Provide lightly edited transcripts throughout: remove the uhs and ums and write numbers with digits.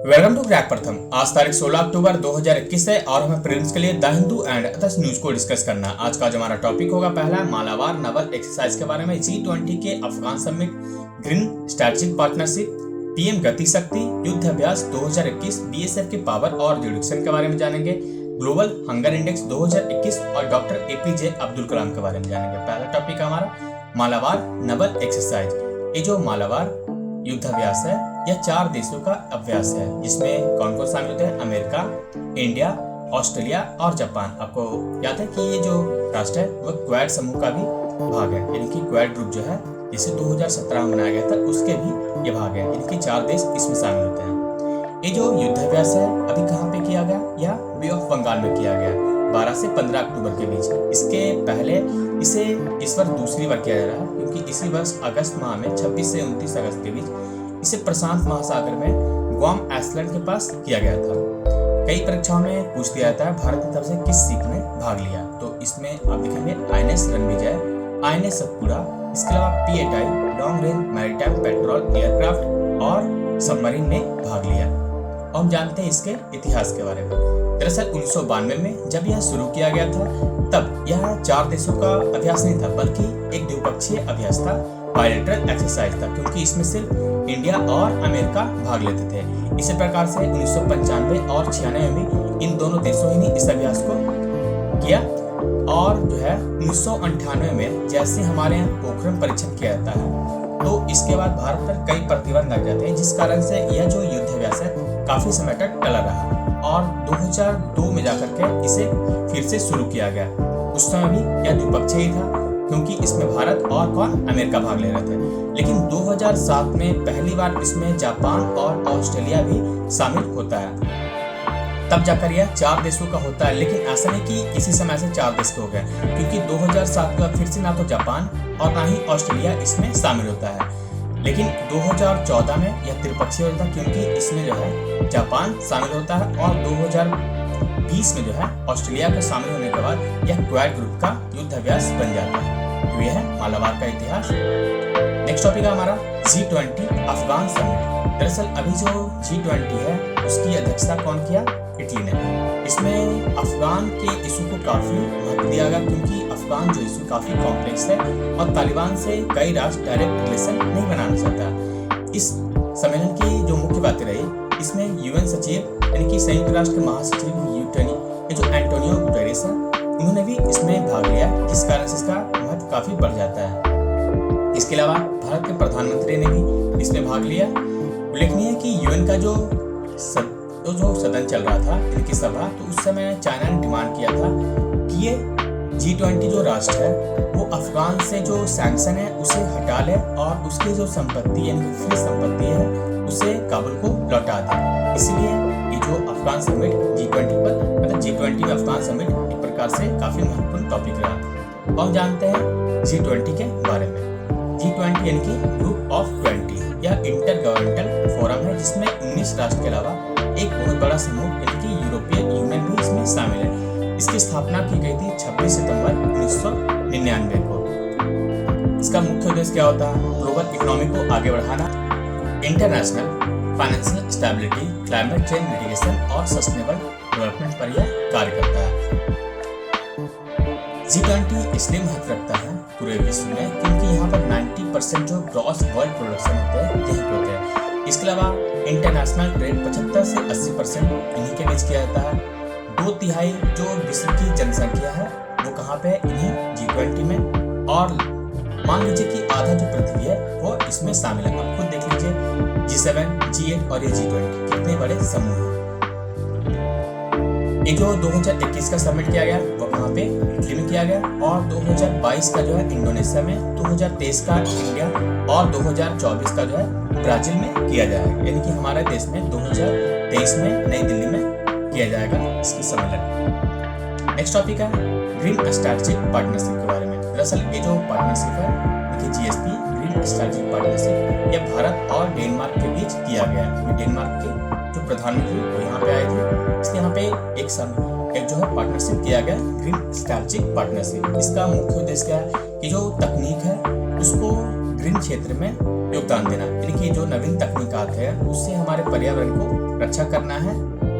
Welcome to crack प्रथम। आज तारीख 16 अक्टूबर 2021 है और हमें प्रीलिम्स के लिए the Hindu and others news को डिस्कस करना है। आज का जो हमारा टॉपिक होगा, पहला मालाबार नवल एक्सरसाइज के बारे में, G20 के Afghan summit, green strategic partnership, PM गति शक्ति, युद्ध अभ्यास 2021, बीएसएफ की पावर और जुडिक्शन के बारे में जानेंगे, ग्लोबल हंगर इंडेक्स 2021 और डॉक्टर एपीजे अब्दुल कलाम के बारे में जानेंगे। पहला टॉपिक हमारा मालाबार नवल एक्सरसाइज। ये जो मालाबार युद्ध अभ्यास है, यह 4 देशों का अभ्यास है, जिसमें कौन कौन शामिल होते हैं? अमेरिका, इंडिया, ऑस्ट्रेलिया और जापान। आपको याद है कि ये जो राष्ट्र है वह क्वाड समूह का भी भाग है, यानी कि क्वाड ग्रुप जो है जिसे 2017 में बनाया गया था, उसके भी ये भाग है, यानी कि 4 देश इसमें शामिल होते हैं। ये जो युद्ध अभ्यास है अभी कहाँ पे किया गया? यह बे ऑफ बंगाल में किया गया 12 से 15 अक्टूबर के बीच। इसके पहले इसे इस वर्ष दूसरी बार किया जा रहा है, क्योंकि इसी वर्ष अगस्त माह में 26 से 29 अगस्त के बीच इसे प्रशांत महासागर में ग्वाम आइसलैंड के पास किया गया था। कई परीक्षाओं में पूछ दिया जाता है भारत की तरफ से किस शिप ने भाग लिया, तो इसमें आप देखेंगे INS रणविजय, INS सतपुरा, इसके अलावा P8I long range maritime petrol aircraft और सबमरीन ने भाग लिया। और हम जानते हैं इसके इतिहास के बारे में। दरअसल 1992 में जब यह शुरू किया गया था, तब यह 4 देशों का अभ्यास नहीं था, बल्कि एक द्विपक्षीय अभ्यास था, बायलैटरल एक्सरसाइज था, क्योंकि इसमें सिर्फ इंडिया और अमेरिका भाग लेते थे। इसी प्रकार से 1995 और 96 में इन दोनों देशों ही ने इस अभ्यास को किया। और जो है 1998 में जैसे हमारे यहाँ पोखरण परीक्षण किया जाता है, तो इसके बाद भारत पर कई प्रतिबंध लग जाते हैं, जिस कारण से यह जो युद्ध अभ्यास है काफी समय तक टला रहा और 2002 में जाकर के इसे फिर से शुरू किया गया। उस समय भी यह द्विपक्षीय ही था, क्योंकि इसमें भारत और अमेरिका भाग ले रहे थे। लेकिन 2007 में पहली बार इसमें जापान और ऑस्ट्रेलिया भी शामिल होता है, तब जाकर यह 4 देशों का होता है। लेकिन ऐसा नहीं कि इसी समय से 4 देश के हो गए, क्योंकि 2007 के बाद फिर से ना तो जापान और ना ही ऑस्ट्रेलिया इसमें शामिल होता है। लेकिन 2014 में यह त्रिपक्षीय होता है, क्योंकि इसमें जो है जापान शामिल होता है, और 2020 में जो है ऑस्ट्रेलिया के शामिल होने के बाद यह क्वाड ग्रुप का युद्ध अभ्यास बन जाता है। तो यह है मालाबार का इतिहास। नेक्स्ट टॉपिक है हमारा G20 अफगान समिट। दरअसल अभी जो G20 है उसकी अध्यक्षता कौन किया? इटली ने। इसमें अफगान के इशू को काफी महत्व दिया गया, क्योंकि अफगान जो इशू काफी कॉम्प्लेक्स है और तालिबान से कई राष्ट्र डायरेक्ट रिलेशन नहीं बनाना चाहता। इस सम्मेलन की जो मुख्य बातें रही, इसमें UN सचिव यानी कि संयुक्त राष्ट्र के महासचिव जो एंटोनियो गुटेरेस है, उन्होंने भी इसमें भाग लिया, जिस कारण से इसका महत्व काफी बढ़ जाता है। इसके अलावा भारत के प्रधानमंत्री ने भी इसमें भाग लिया। उल्लेखनीय है कि UN का जो सदन चल रहा था, इनकी सभा, तो उस समय चाइना ने डिमांड किया था कि ये G20 जो राष्ट्र है वो अफगान से जो सैंक्शन है उसे हटा ले और उसकी जो संपत्ति यानी फ्री संपत्ति है उसे काबुल को लौटा दे। इसलिए ये जो अफगान समिट G20 पर, मतलब G20 में अफगान समिट एक प्रकार से काफी महत्वपूर्ण टॉपिक रहा। और जानते हैं G20 के बारे में। G20 यानी कि ग्रुप ऑफ 20, यह इंटर गवर्नमेंटल फोरम है, जिसमें 19 राष्ट्र के अलावा एक बहुत बड़ा समूह यानी कि यूरोपियन यूनियन भी इसमें शामिल है। इसकी स्थापना की गई थी 26 सितंबर 1999 को। इसका मुख्य उद्देश्य क्या होता है? ग्लोबल इकोनॉमी को आगे बढ़ाना, international financial stability, climate change mitigation और सस्टेनेबल डेवलपमेंट पर यह कार्य करता है। G20 इसलिए महत्व रखता है पूरे विश्व में, क्योंकि यहाँ पर 90% जो ग्रॉस वर्ल्ड प्रोडक्शन होते हैं यहीं पे होते हैं। इसके अलावा इंटरनेशनल ट्रेड 75 से 80% इन्हीं के बीच किया जाता है। 2/3 जो विश्व की जनसंख्या है वो कहाँ पे? इन्हीं G20 में। और मान लीजिए कि आधा जो पृथ्वी है वो इसमें शामिल है। आप खुद देख लीजिए, G7, G8 और ये G20 कितने बड़े समूह हैं। ये जो 2021 का समिट किया गया वो कहाँ पे? इटली में किया गया। और 2022 का जो है इंडोनेशिया में, 2023 का इंडिया और 2024 का जो है ब्राजील में किया जाएगा। यानी कि हमारे देश में 2023 में नई दिल्ली में किया जाएगा इसकी सम्मेलन। नेक्स्ट टॉपिक है ग्रीन स्ट्रेटेजिक पार्टनरशिप के बारे में। दरअसल ये जो पार्टनरशिप है देखिए GSP ग्रीन स्ट्रेटेजिक पार्टनरशिप, यह भारत और डेनमार्क के बीच किया गया है, क्योंकि डेनमार्क के जो प्रधानमंत्री वो यहाँ पे आए थे, इसलिए यहाँ पे एक जो है पार्टनरशिप किया गया ग्रीन स्ट्रेटेजिक पार्टनरशिप। इसका मुख्य उद्देश्य क्या है कि जो तकनीक है उसको ग्रीन क्षेत्र में योगदान देना, यानी कि जो नवीन तकनीकात है उससे हमारे पर्यावरण को रक्षा करना है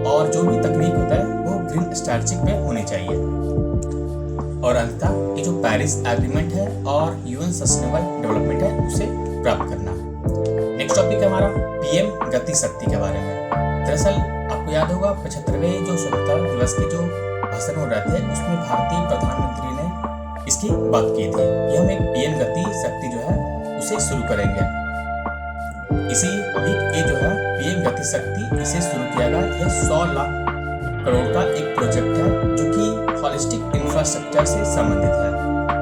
और जो भी तकनीक होता है वो ग्रीन स्ट्रैटेजी पे होनी चाहिए। और अंततः ये जो पेरिस एग्रीमेंट है और यूएन सस्टेनेबल डेवलपमेंट है उसे प्राप्त करना। नेक्स्ट टॉपिक है हमारा पीएम गति शक्ति के बारे में। दरअसल आपको याद होगा 75वें जो स्वतंत्रता दिवस के जो भाषण हो रहे थे उसमें भारतीय प्रधानमंत्री ने इसकी बात की थी कि हम एक पीएम गति शक्ति जो है उसे शुरू करेंगे। इसी वीक ये जो है पीएम गति शक्ति इसे शुरू किया गया। यह 100 लाख करोड़ का एक प्रोजेक्ट है जो कि हॉलिस्टिक इंफ्रास्ट्रक्चर से संबंधित है,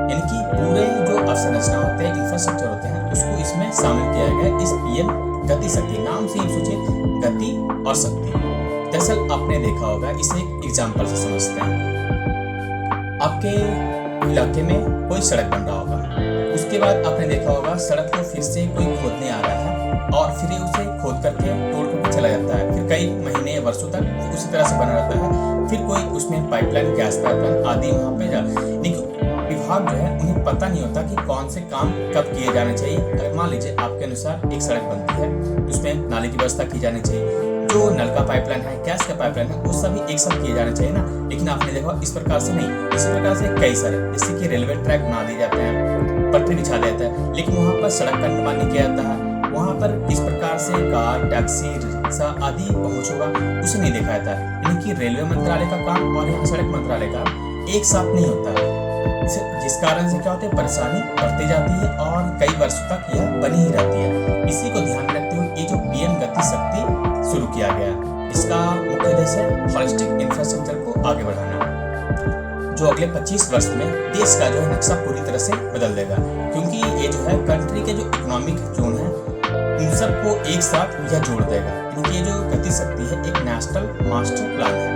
यानी कि पूरे जो अवसंरचना होते हैं, इंफ्रास्ट्रक्चर होते हैं, उसको इसमें शामिल किया गया इस पीएम गति शक्ति। नाम से ही सोचिए गति और शक्ति। दरअसल आपने देखा होगा, इसे एक एग्जाम्पल से समझते हैं। आपके इलाके में कोई सड़क बन रहा होगा, उसके बाद आपने देखा होगा सड़क को फिर से कोई खोदने आ रहा है और फिर उसे खोद करके तोड़ करके चला जाता है। फिर कई महीने या वर्षों तक उसी तरह से बना रहता है। फिर कोई उसमें पाइपलाइन, गैस पाइपलाइन आदि वहाँ पे लेकिन विभाग जो है उन्हें पता नहीं होता कि कौन से काम कब किए जाने चाहिए। अगर मान लीजिए आपके अनुसार एक सड़क बनती है, उसमें नाले की व्यवस्था की जानी चाहिए, जो नल का पाइपलाइन है, गैस का पाइपलाइन है, वो सभी एक साथ किए जाने चाहिए ना। लेकिन आपने देखा इस प्रकार से नहीं, इस प्रकार से कई सारे, जैसे कि रेलवे ट्रैक बना दिए जाते हैं, पटरी बिछा देते हैं, लेकिन वहाँ पर सड़क का निर्माण नहीं किया जाता है। वहाँ पर इस प्रकार से कार, टैक्सी, रिक्शा आदि पहुँच होगा उसे नहीं देखा जाता है। यानी कि रेलवे मंत्रालय का काम और यहाँ सड़क मंत्रालय का एक साथ नहीं होता है, जिस कारण से क्या होता है, परेशानी बढ़ती जाती है और कई वर्षों तक यह बनी ही रहती है। इसी को ध्यान में रखते हुए ये जो पीएम गति शक्ति शुरू किया गया, इसका मुख्य उद्देश्य है हॉलिस्टिक इंफ्रास्ट्रक्चर को आगे बढ़ाना, जो अगले 25 वर्ष में देश का जो है नक्शा पूरी तरह से बदल देगा। क्योंकि ये जो है कंट्री के जो इकोनॉमिक जोन है उन सबको एक साथ यह जोड़ देगा। क्योंकि ये जो गति शक्ति है एक नेशनल मास्टर प्लान है।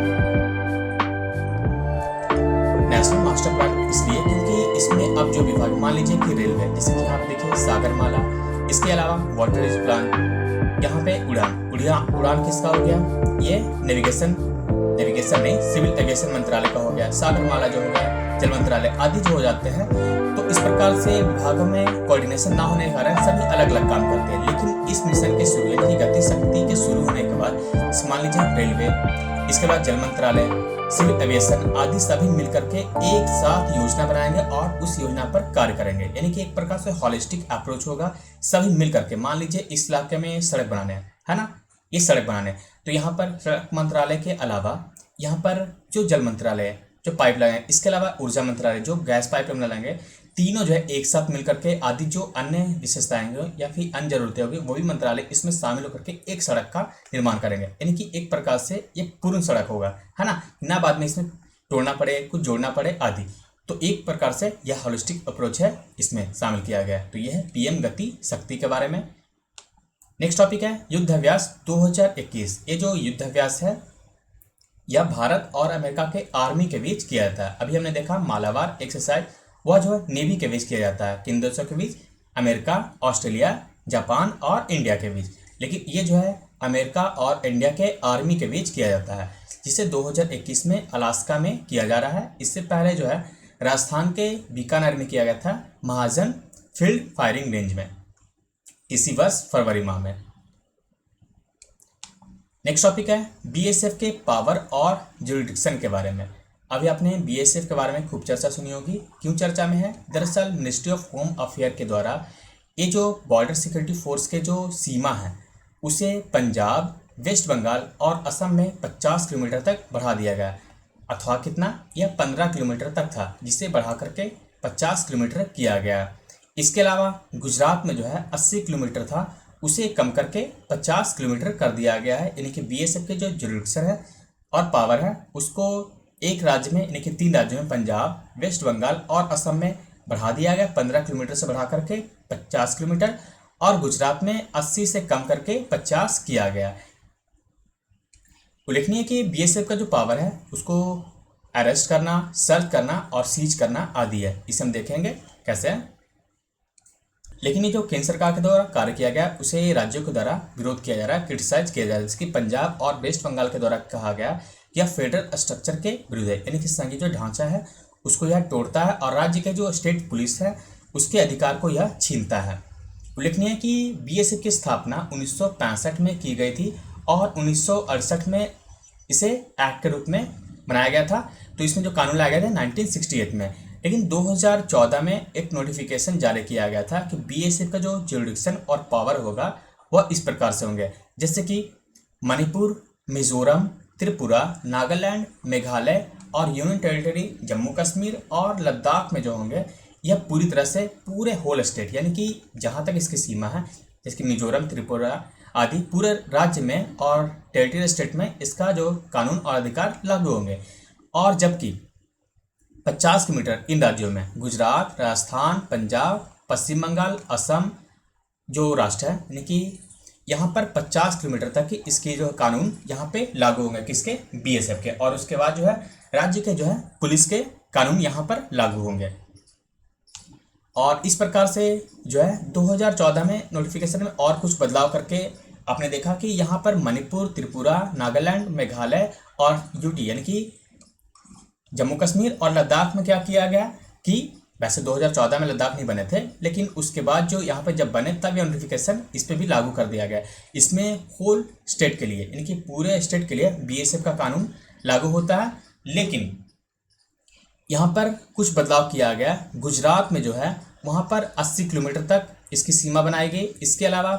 नेशनल मास्टर प्लान इसलिए क्योंकि इसमें अब जो विभाग, मान लीजिए कि रेलवे, जैसे कि आप देखिए सागरमाला, इसके अलावा वाटरेज प्लान, यहाँ पे उड़ान किसका हो गया, ये नेविगेशन नहीं, सिविल एविएशन मंत्रालय का हो गया। सागरमाला जो हो गया जल मंत्रालय आदि जो हो जाते हैं। तो इस प्रकार से विभागों में कोऑर्डिनेशन ना होने के कारण सभी अलग अलग काम करते हैं। लेकिन इस मिशन के शुरू, यानी गति शक्ति के शुरू होने के बाद मान लीजिए रेलवे, इसके बाद जल मंत्रालय, सिविल एविएशन आदि सभी मिलकर के एक साथ योजना बनाएंगे और उस योजना पर कार्य करेंगे। यानी कि एक प्रकार से हॉलिस्टिक अप्रोच होगा, सभी मिल करके। मान लीजिए इस इलाके में सड़क बनाने है ना, ये सड़क बनाने, तो यहाँ पर सड़क मंत्रालय के अलावा यहाँ पर जो जल मंत्रालय है, जो पाइपलाइन है, इसके अलावा ऊर्जा मंत्रालय जो गैस पाइपलाइन लगाएंगे, तीनों जो है एक साथ मिलकर के आदि जो अन्य विशेषताएं या फिर अन्य जरूरतें होगी वो भी मंत्रालय इसमें शामिल होकर के एक सड़क का निर्माण करेंगे। यानी कि एक प्रकार से ये पूर्ण सड़क होगा, है ना बाद में इसमें तोड़ना पड़े, कुछ जोड़ना पड़े आदि। तो एक प्रकार से यह होलिस्टिक अप्रोच है, इसमें शामिल किया गया है। तो यह है पीएम गति शक्ति के बारे में। नेक्स्ट टॉपिक है युद्धाभ्यास 2021। ये जो युद्धाभ्यास है यह भारत और अमेरिका के आर्मी के बीच किया जाता है। अभी हमने देखा मालाबार एक्सरसाइज, वह जो है नेवी के बीच किया जाता है, किन देशों के बीच, अमेरिका, ऑस्ट्रेलिया, जापान और इंडिया के बीच। लेकिन ये जो है अमेरिका और इंडिया के आर्मी के बीच किया जाता है, जिसे 2021 में अलास्का में किया जा रहा है। इससे पहले जो है राजस्थान के बीकानेर में किया गया था, महाजन फील्ड फायरिंग रेंज में, इसी वर्ष फरवरी माह में। नेक्स्ट टॉपिक है बीएसएफ के पावर और जुरिडिक्शन के बारे में। अभी आपने बीएसएफ के बारे में खूब चर्चा सुनी होगी। क्यों चर्चा में है? दरअसल मिनिस्ट्री ऑफ होम अफेयर के द्वारा ये जो बॉर्डर सिक्योरिटी फोर्स के जो सीमा है उसे पंजाब, वेस्ट बंगाल और असम में 50 किलोमीटर तक बढ़ा दिया गया। अथवा कितना, यह 15 किलोमीटर तक था, जिसे बढ़ा करके 50 किलोमीटर किया गया। इसके अलावा गुजरात में जो है 80 किलोमीटर था, उसे कम करके 50 किलोमीटर कर दिया गया है। यानी कि बीएसएफ के जो जुरिडिक्शन है और पावर है उसको एक राज्य में, यानी कि 3 राज्यों में, पंजाब, वेस्ट बंगाल और असम में बढ़ा दिया गया। 15 किलोमीटर से बढ़ा करके 50 किलोमीटर, और गुजरात में 80 से कम करके 50 किया गया। उल्लेखनीय है कि बीएसएफ का जो पावर है उसको अरेस्ट करना, सर्च करना और सीज करना आदि है। इसे हम देखेंगे कैसे है। लेकिन ये जो केंद्र सरकार के द्वारा कार्य किया गया उसे राज्यों के द्वारा विरोध किया जा रहा है, क्रिटिसाइज किया जा रहा है। जैसे कि पंजाब और वेस्ट बंगाल के द्वारा कहा गया कि यह फेडरल स्ट्रक्चर के विरुद्ध है, यानी कि संघीय जो ढांचा है उसको यह तोड़ता है और राज्य के जो स्टेट पुलिस है उसके अधिकार को यह छीनता है। उल्लेखनीय है कि बीएसएफ की स्थापना 1965 में की गई थी और 1968 में इसे एक्ट के रूप में बनाया गया था। तो इसमें जो कानून लाया गया था 1968 में, लेकिन 2014 में एक नोटिफिकेशन जारी किया गया था कि बीएसएफ का जो ज्यूरिडिक्शन और पावर होगा वह इस प्रकार से होंगे, जैसे कि मणिपुर, मिजोरम, त्रिपुरा, नागालैंड, मेघालय और यूनियन टेरिटरी जम्मू कश्मीर और लद्दाख में जो होंगे यह पूरी तरह से पूरे होल स्टेट यानी कि जहाँ तक इसकी सीमा है, जैसे कि मिजोरम, त्रिपुरा आदि पूरे राज्य में और टेरिटरी स्टेट में इसका जो कानून और अधिकार लागू होंगे। और जबकि 50 किलोमीटर इन राज्यों में गुजरात, राजस्थान, पंजाब, पश्चिम बंगाल, असम जो राष्ट्र है यानी कि यहाँ पर 50 किलोमीटर तक की इसके जो कानून यहाँ पे लागू होंगे, किसके? बीएसएफ के। और उसके बाद जो है राज्य के जो है पुलिस के कानून यहाँ पर लागू होंगे। और इस प्रकार से जो है 2014 में नोटिफिकेशन में और कुछ बदलाव करके आपने देखा कि यहाँ पर मणिपुर, त्रिपुरा, नागालैंड, मेघालय और यूटी यानी कि जम्मू कश्मीर और लद्दाख में क्या किया गया कि वैसे 2014 में लद्दाख नहीं बने थे, लेकिन उसके बाद जो यहाँ पे जब बने तब ये नोटिफिकेशन इस पर भी लागू कर दिया गया। इसमें होल स्टेट के लिए यानी कि पूरे स्टेट के लिए बीएसएफ का कानून लागू होता है, लेकिन यहाँ पर कुछ बदलाव किया गया। गुजरात में जो है वहाँ पर 80 किलोमीटर तक इसकी सीमा बनाई गई। इसके अलावा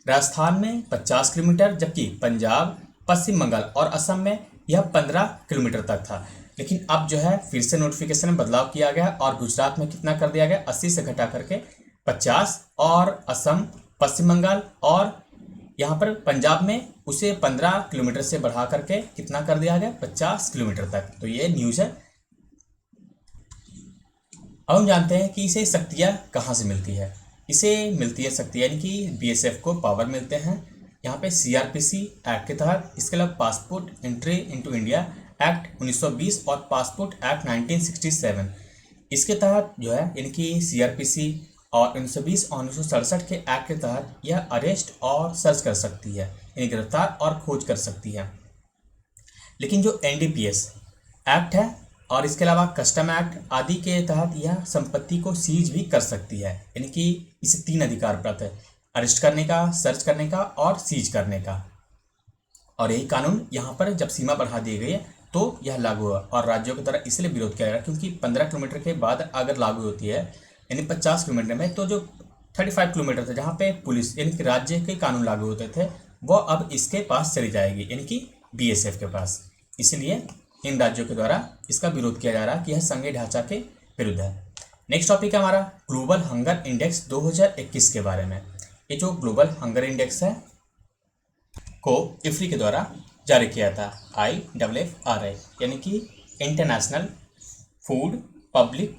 राजस्थान में 50 किलोमीटर, जबकि पंजाब, पश्चिम बंगाल और असम में यह 15 किलोमीटर तक था। लेकिन अब जो है फिर से नोटिफिकेशन में बदलाव किया गया और गुजरात में कितना कर दिया गया? 80 से घटा करके 50, और असम, पश्चिम बंगाल और यहाँ पर पंजाब में उसे 15 किलोमीटर से बढ़ा करके कितना कर दिया गया? 50 किलोमीटर तक। तो ये न्यूज़ है। अब हम जानते हैं कि इसे शक्तियाँ कहाँ से मिलती है। इसे मिलती है शक्तियाँ यानी कि बीएसएफ को पावर मिलते हैं यहाँ पे सीआरपीसी एक्ट के तहत। इसके अलावा passport entry into India act 1920 और पासपोर्ट एक्ट 1967 इसके तहत जो है यानी कि सीआरपीसी और 1920 और 1967 के एक्ट के तहत यह अरेस्ट और सर्च कर सकती है, यानी गिरफ्तार और खोज कर सकती है। लेकिन जो एनडीपीएस एक्ट है और इसके अलावा कस्टम एक्ट आदि के तहत यह संपत्ति को सीज भी कर सकती है, यानी कि इसे 3 अधिकार प्राप्त है: अरेस्ट करने का, सर्च करने का और सीज करने का। और यही कानून यहाँ पर जब सीमा बढ़ा दी गई है तो यह लागू हुआ और राज्यों की तरह इसलिए विरोध किया गया क्योंकि 15 किलोमीटर के बाद अगर लागू होती है यानी 50 किलोमीटर में, तो जो 35 किलोमीटर थे जहाँ पे पुलिस यानी कि राज्य के कानून लागू होते थे वो अब इसके पास चली जाएगी, यानी कि बीएसएफ के पास। इसलिए इन राज्यों के द्वारा इसका विरोध किया जा रहा है कि यह संघीय ढांचा के विरुद्ध है। नेक्स्ट टॉपिक है हमारा ग्लोबल हंगर इंडेक्स 2021 के बारे में। ये जो ग्लोबल हंगर इंडेक्स है को इफ्री के द्वारा जारी किया था, IFFRI यानी कि international food public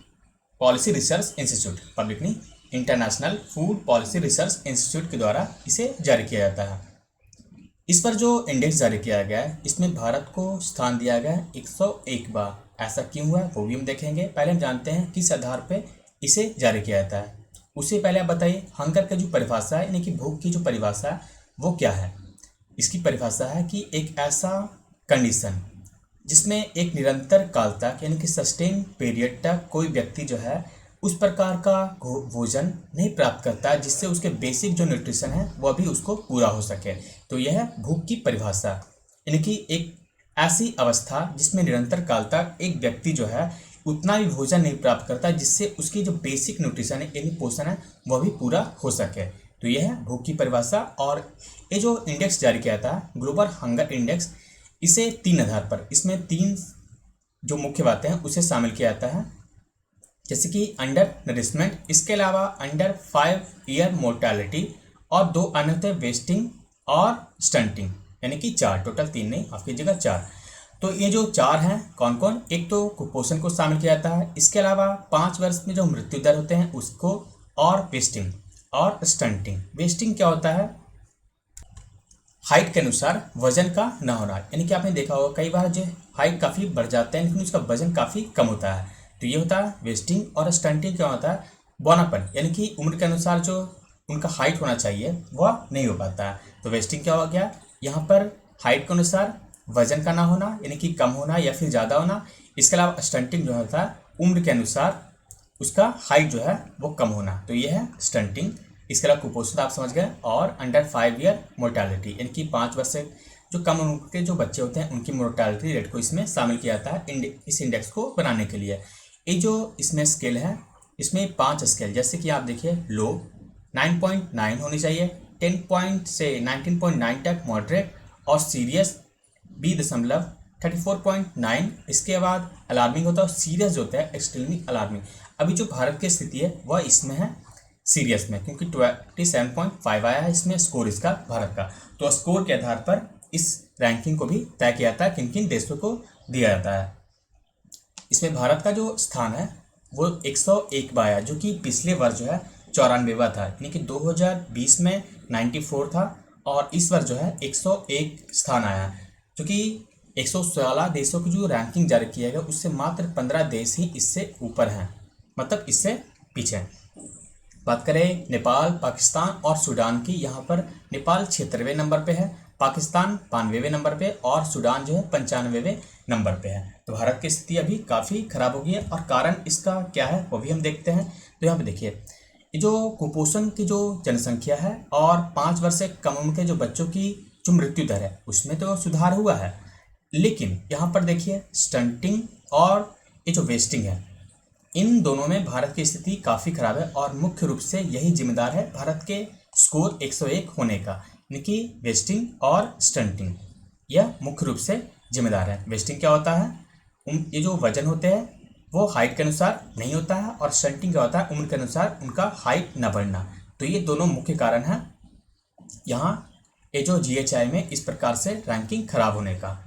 policy research institute, public नहीं, international food policy research institute के द्वारा इसे जारी किया जाता है। इस पर जो इंडेक्स जारी किया गया है इसमें भारत को स्थान दिया गया है 101 बार। ऐसा क्यों हुआ वो भी हम देखेंगे। पहले हम जानते हैं किस आधार पे इसे जारी किया जाता है। उससे पहले आप बताइए हंगर का जो परिभाषा है यानी कि भूख की जो परिभाषा है वो क्या है। इसकी परिभाषा है कि एक ऐसा कंडीशन जिसमें एक निरंतर काल तक यानी कि सस्टेन पीरियड तक कोई व्यक्ति जो है उस प्रकार का भोजन नहीं प्राप्त करता है जिससे उसके बेसिक जो न्यूट्रिशन है वह भी उसको पूरा हो सके। तो यह है भूख की परिभाषा, यानी कि एक ऐसी अवस्था जिसमें निरंतर काल तक एक व्यक्ति जो है उतना भी भोजन नहीं प्राप्त करता जिससे उसकी जो बेसिक न्यूट्रिशन है यानी पोषण है वह भी पूरा हो सके। तो यह है भूख की परिभाषा। और ये जो इंडेक्स जारी किया था ग्लोबल हंगर इंडेक्स, इसे 3 आधार पर, इसमें 3 जो मुख्य बातें हैं उसे शामिल किया जाता है, जैसे कि अंडर नरिशमेंट, इसके अलावा अंडर 5 ईयर मोर्टेलिटी और 2 अन्य थे वेस्टिंग और स्टंटिंग, यानी कि 4, टोटल 3 नहीं, आपकी जगह 4। तो ये जो 4 हैं कौन कौन, एक तो कुपोषण को शामिल किया जाता है, इसके अलावा 5 वर्ष में जो मृत्यु दर होते हैं उसको, और वेस्टिंग और स्टंटिंग। वेस्टिंग क्या होता है? हाइट के अनुसार वजन का न होना, यानी कि आपने देखा होगा कई बार जो हाइट काफ़ी बढ़ जाता है लेकिन उसका वजन काफ़ी कम होता है, तो ये होता है वेस्टिंग। और स्टंटिंग क्या होता है? बौनापन, यानी कि उम्र के अनुसार जो उनका हाइट होना चाहिए वह नहीं हो पाता है। तो वेस्टिंग क्या हो गया? यहाँ पर हाइट के अनुसार वजन का ना होना, यानी कि कम होना या फिर ज़्यादा होना। इसके अलावा स्टंटिंग जो होता है उम्र के अनुसार उसका हाइट जो है वो कम होना, तो ये है स्टंटिंग। इसके अलावा कुपोषण आप समझ गए, और अंडर 5 ईयर मोर्टेलिटी, यानी कि 5 वर्ष से जो कम उम्र के जो बच्चे होते हैं उनकी मोर्टेलिटी रेट को इसमें शामिल किया जाता है इस इंडेक्स को बनाने के लिए। ये जो इसमें स्केल है, इसमें 5 स्केल, जैसे कि आप देखिए लो 9.9 होनी चाहिए, 10 पॉइंट से 19.9 तक मॉडरेट, और सीरियस 34.9। इसके बाद अलार्मिंग होता है, और सीरियस जो होता है एक्सट्रीमली अलार्मिंग। अभी जो भारत की स्थिति है वह इसमें है सीरियस में, क्योंकि 27.5 आया है इसमें स्कोर इसका भारत का। तो स्कोर के आधार पर इस रैंकिंग को भी तय किया जाता है किन किन देशों को दिया जाता है। इसमें भारत का जो स्थान है वो 101वां आया, जो कि पिछले वर्ष जो है 94वां था, यानी कि 2020 में 94 था, और इस वर्ष जो है 101 स्थान आया, जो कि 116 देशों की जो रैंकिंग जारी किया गया उससे मात्र 15 देश ही इससे ऊपर हैं, मतलब इससे पीछे। बात करें नेपाल, पाकिस्तान और सूडान की, यहाँ पर नेपाल 76वें नंबर पे है, पाकिस्तान 92वें नंबर पे, और सूडान जो है 95वें नंबर पे है। तो भारत की स्थिति अभी काफ़ी खराब हो गई है, और कारण इसका क्या है वो भी हम देखते हैं। तो यहाँ पे देखिए, ये जो कुपोषण की जो जनसंख्या है और 5 वर्ष से कम उम्र के जो बच्चों की जो मृत्यु दर है उसमें तो सुधार हुआ है, लेकिन यहाँ पर देखिए स्टंटिंग और ये जो वेस्टिंग है, इन दोनों में भारत की स्थिति काफ़ी खराब है, और मुख्य रूप से यही जिम्मेदार है भारत के स्कोर 101 होने का, यानी कि वेस्टिंग और स्टंटिंग, यह मुख्य रूप से जिम्मेदार है। वेस्टिंग क्या होता है, ये जो वजन होते हैं वो हाइट के अनुसार नहीं होता है, और स्टंटिंग क्या होता है, उम्र के अनुसार उनका हाइट न बढ़ना। तो ये दोनों मुख्य कारण हैं यहाँ ये जो GHI में इस प्रकार से रैंकिंग खराब होने का।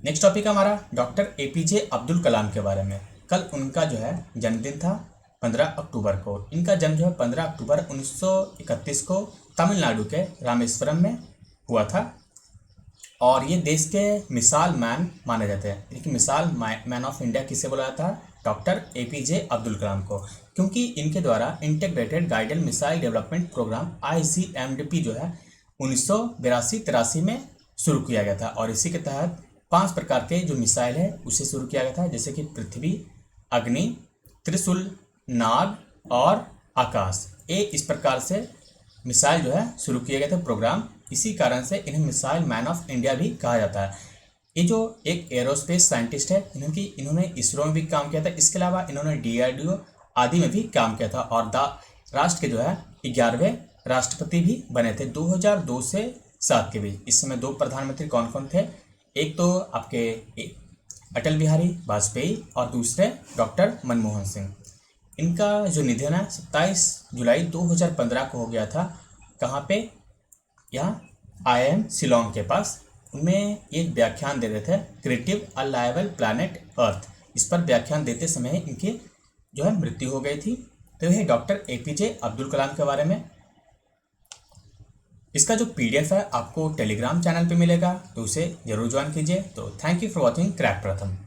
नेक्स्ट टॉपिक हमारा डॉक्टर APJ अब्दुल कलाम के बारे में। कल उनका जो है जन्मदिन था 15 अक्टूबर को। इनका जन्म जो है 15 अक्टूबर 1931 को तमिलनाडु के रामेश्वरम में हुआ था, और ये देश के मिसाल मैन माने जाते हैं, यानी कि मिसाल मैन ऑफ इंडिया किसे बोला जाता है, डॉक्टर APJ अब्दुल कलाम को, क्योंकि इनके द्वारा integrated guided missile development program ICMDP जो है 1982-83 में शुरू किया गया था, और इसी के तहत 5 प्रकार के जो मिसाइल है उसे शुरू किया गया था, जैसे कि पृथ्वी, अग्नि, त्रिशूल, नाग और आकाश। ये इस प्रकार से मिसाइल जो है शुरू किए गए थे प्रोग्राम, इसी कारण से इन्हें मिसाइल मैन ऑफ इंडिया भी कहा जाता है। ये जो एक एरोस्पेस साइंटिस्ट है, इन्होंने इसरो में भी काम किया था, इसके अलावा इन्होंने DRDO आदि में भी काम किया था, और राष्ट्र के जो है 11वें राष्ट्रपति भी बने थे 2002 से 7 के बीच। इस समय 2 प्रधानमंत्री कौन कौन थे, एक तो आपके अटल बिहारी वाजपेयी और दूसरे डॉक्टर मनमोहन सिंह। इनका जो निधन है 27 जुलाई 2015 को हो गया था। कहाँ पे, यहाँ IIM शिलोंग के पास। उनमें एक व्याख्यान दे रहे थे, क्रिएटिव अलाइवल प्लैनेट अर्थ। इस पर व्याख्यान देते समय इनकी जो है मृत्यु हो गई थी। तो यह डॉक्टर APJ अब्दुल कलाम के बारे में। इसका जो PDF है आपको टेलीग्राम चैनल पे मिलेगा, तो उसे जरूर ज्वाइन कीजिए। तो thank you for watching crack प्रथम।